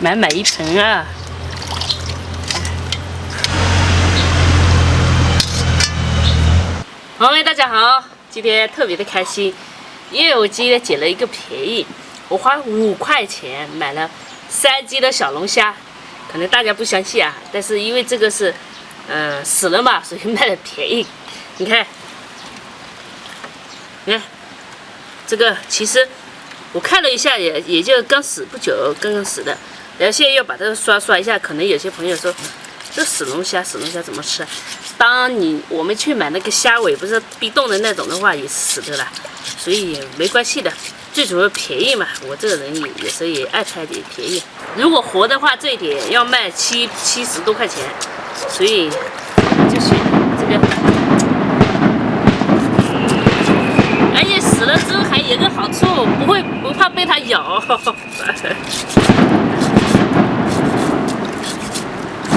满满一盆啊！各位大家好，今天特别的开心，因为我今天捡了一个便宜，我花5块钱买了3斤的小龙虾。可能大家不相信啊，但是因为这个是死了嘛，所以卖的便宜。你看，这个其实我看了一下，也就刚死不久，刚刚死的。然后现在要把这个刷一下，可能有些朋友说，这死龙虾怎么吃啊？当我们去买那个虾尾不是冰冻的那种的话，也是死的啦，所以也没关系的。最主要便宜嘛，我这个人有时候也爱贪点便宜。如果活的话，这一点要卖70多块钱，所以就选这个。而且死了之后还有个好处，不怕被它咬。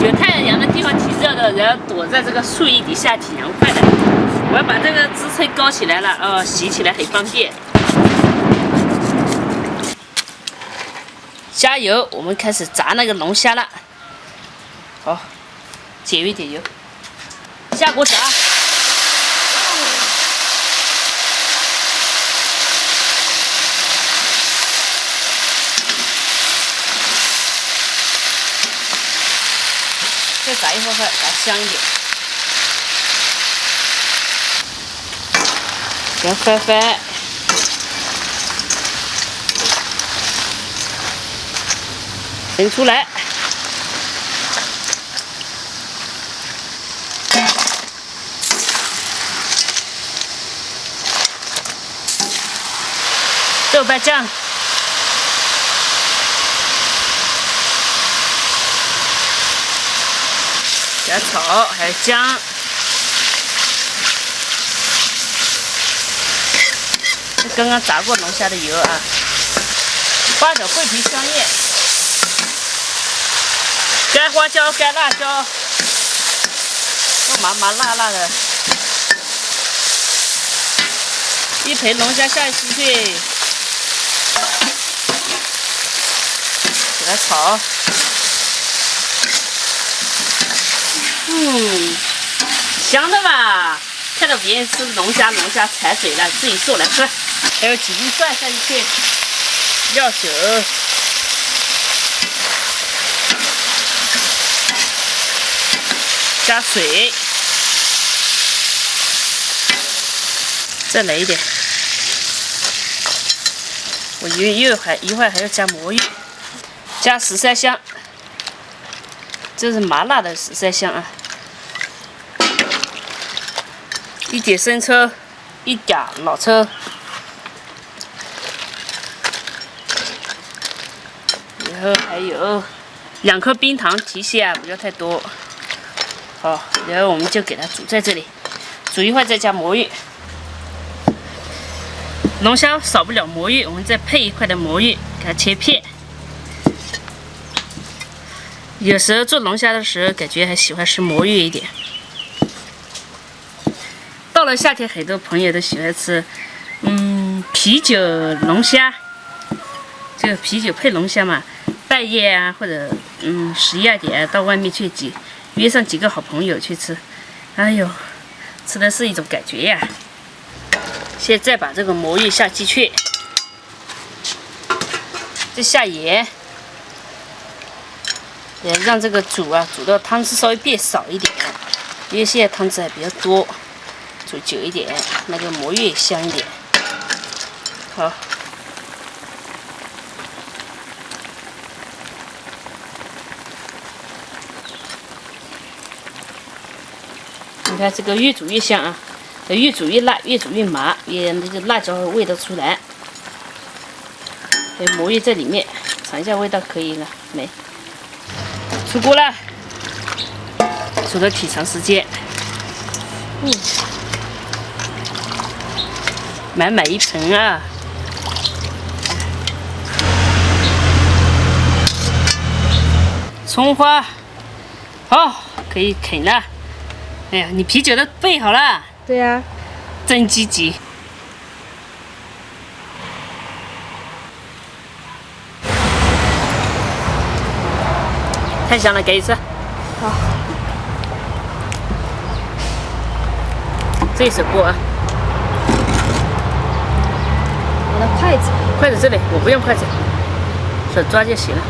有太阳的地方挺热的，然后躲在这个树荫底下挺凉快的。我要把这个支撑高起来了，洗起来很方便。加油，我们开始炸那个龙虾了。好，减一点油，下锅炸。再炸一会儿，炸香一点。先翻翻。盛出来，豆瓣酱，加草，还有姜，刚刚炸过龙虾的油啊，8角桂皮香叶。干花椒、干辣椒，要麻辣辣的。一盆龙虾下进去，给它炒。香的吧？看到别人吃龙虾馋嘴了，自己做来喝。还有几粒蒜下进去，料酒。加水，再来一点。我一会儿还要加魔芋，加13香，这是麻辣的13香啊。一点生抽，一点老抽，然后还有2颗冰糖提鲜啊，不要太多。好，然后我们就给它煮在这里，煮一会儿再加魔芋。龙虾少不了魔芋，我们再配1块的魔芋，给它切片。有时候做龙虾的时候，感觉还喜欢吃魔芋一点。到了夏天，很多朋友都喜欢吃，啤酒龙虾，这个啤酒配龙虾嘛，半夜啊或者11、2点到外面去约上几个好朋友去吃，哎呦，吃的是一种感觉呀。现在把这个魔芋下进去，再下盐，也让这个煮到汤汁稍微变少一点，因为现在汤汁还比较多，煮久一点，那个魔芋也香一点。好。你看这个越煮越香啊，越煮越辣，越煮越麻，那个辣椒味道出来。还有魔芋在里面，尝一下味道可以了没？出锅了，煮了挺长时间。满满一盆啊！葱花，好，可以啃了。哎呀，你啤酒都备好了？对呀，真积极。太香了，赶紧吃。好，这一手锅啊，我的筷子。筷子这里，我不用筷子，手抓就行了。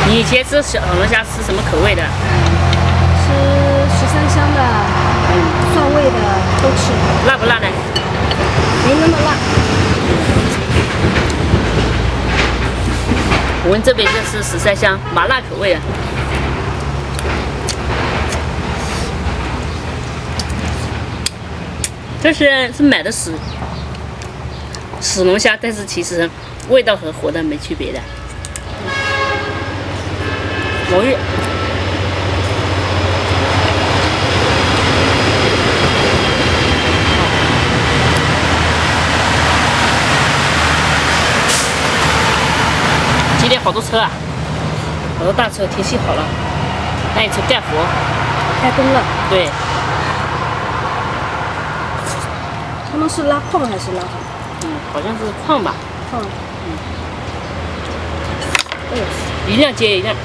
你以前吃小龙虾吃什么口味的？吃13香的、蒜味的都吃，辣不辣呢？没那么辣。我们这边就是13香麻辣口味的。这是买的死龙虾，但是其实味道和活的没区别的。浓郁。今天好多车啊，好多大车，天气好了，那一车干活，开工了。对，他们是拉矿还是拉什么？好像是矿吧，矿。哎呦，一辆接一辆。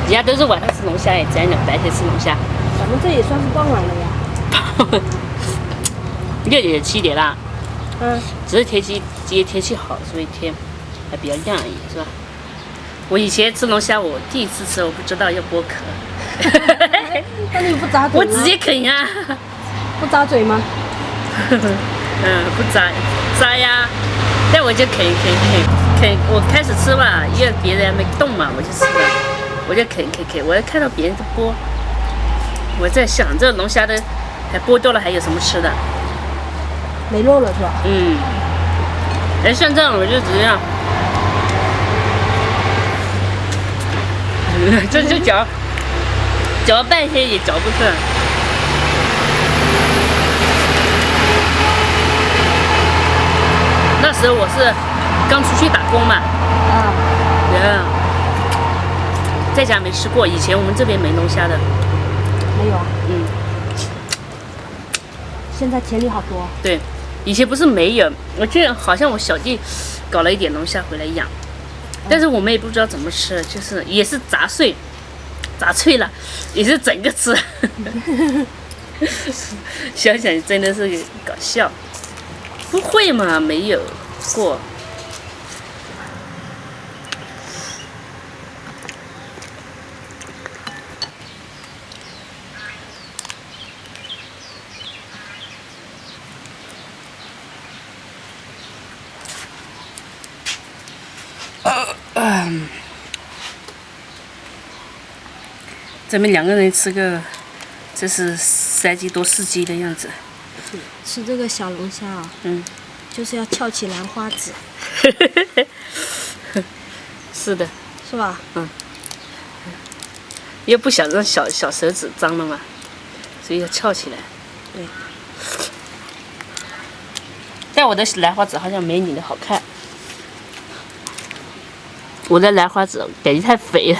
人家都是晚上吃龙虾，咱俩白天吃龙虾。咱们这也算是傍晚了呀。6点7点啦，只是今天天气好，所以天还比较亮而已，是吧？我以前吃龙虾，我第一次吃，我不知道要剥壳。那你不扎嘴吗？我直接啃呀。不扎嘴吗？不扎呀，但我就啃。我开始吃嘛，因为别人还没动嘛，我就吃了，我就啃。我要看到别人在剥，我在想这龙虾的还剥掉了，还有什么吃的？没肉了是吧？像这样我就直接这嚼半天也嚼不出来。那时候我是刚出去打工嘛，在家没吃过，以前我们这边没龙虾的。没有啊？现在田里好多。对，以前不是没有，我记得好像我小弟搞了一点龙虾回来养，但是我们也不知道怎么吃，就是也是炸碎了，也是整个吃。想想真的是搞笑，不会嘛？没有过。咱们2个人吃个，这是3斤多4斤的样子。吃这个小龙虾啊，就是要翘起兰花指。是的，是吧？又不想让小手指脏了嘛，所以要翘起来。对。但我的兰花指好像没你的好看，我的兰花指感觉太肥了。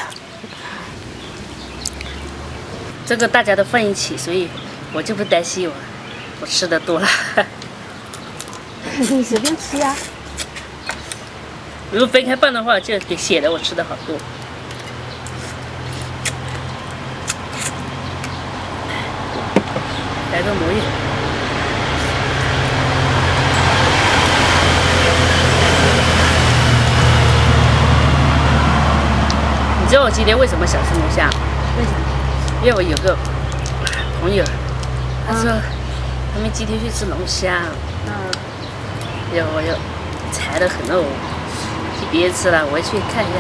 这个大家都放一起，所以我就不担心我吃的多了。你随便吃呀。如果分开拌的话，就显得我吃的好多。来个魔芋。你知道我今天为什么想吃龙虾？为啥？因为我有个朋友，他说他们今天去吃龙虾，我要馋得很哦，去别人吃了，我要去看一下。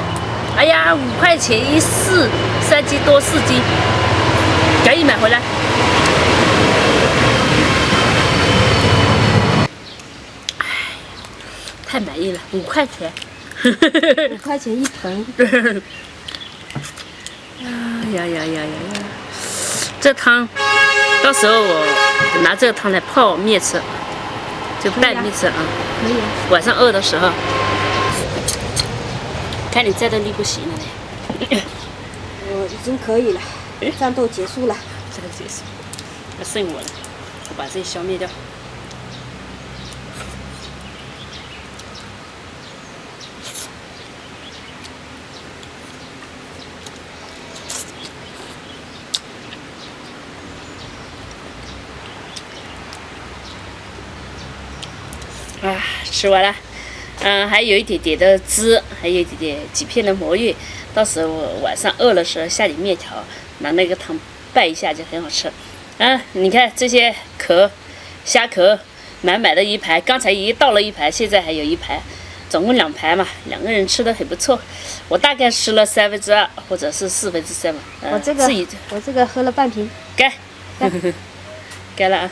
哎呀，5块钱一4，3斤多4斤，赶紧买回来。哎，太满意了，5块钱。5块钱一盆。呀！这汤，到时候我拿这个汤来泡面吃，就拌面吃啊。可以啊。晚上饿的时候，看你摘的厉不行了嘞。我已经可以了，战斗结束了。这个结束，要剩我了，我把这消灭掉。啊，吃完了，还有一点点的汁，还有一点点几片的魔芋，到时候我晚上饿的时候下点面条，拿那个汤拌一下就很好吃。你看这些壳，虾壳满满的一排，刚才已倒了一排，现在还有一排，总共2排嘛，2个人吃的很不错。我大概吃了2/3或者是3/4嘛。我这个喝了半瓶。该，该了啊。